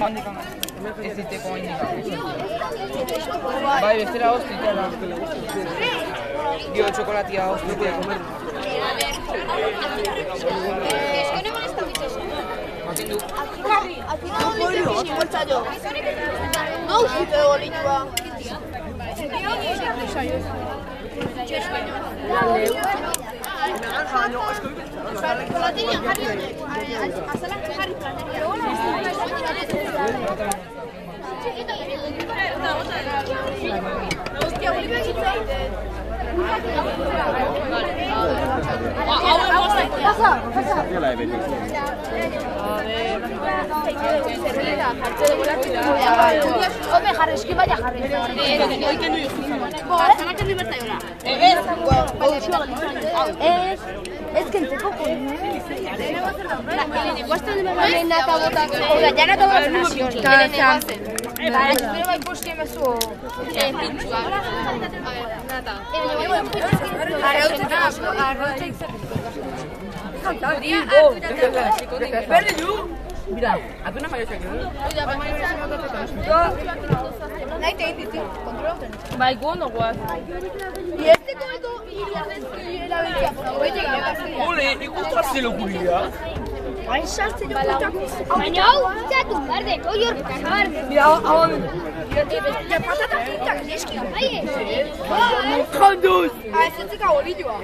handikan ez diteko handikan. Bai, bestera hoztitela. Dio txokolatia hoztitea. Makindu. No usite bolilua. Hombre, jarri, eski baina jarri. Ez kentzeko Mira, haz una mayonesa aquí. Bai, gondo guaz. Ole, ikustrazio lokuria. Baina hau, zatu, barde, oi hor, barde. Mira, hau. Ja patata fritak, eski. Bai, Janduz! Ez entzeka bolilua.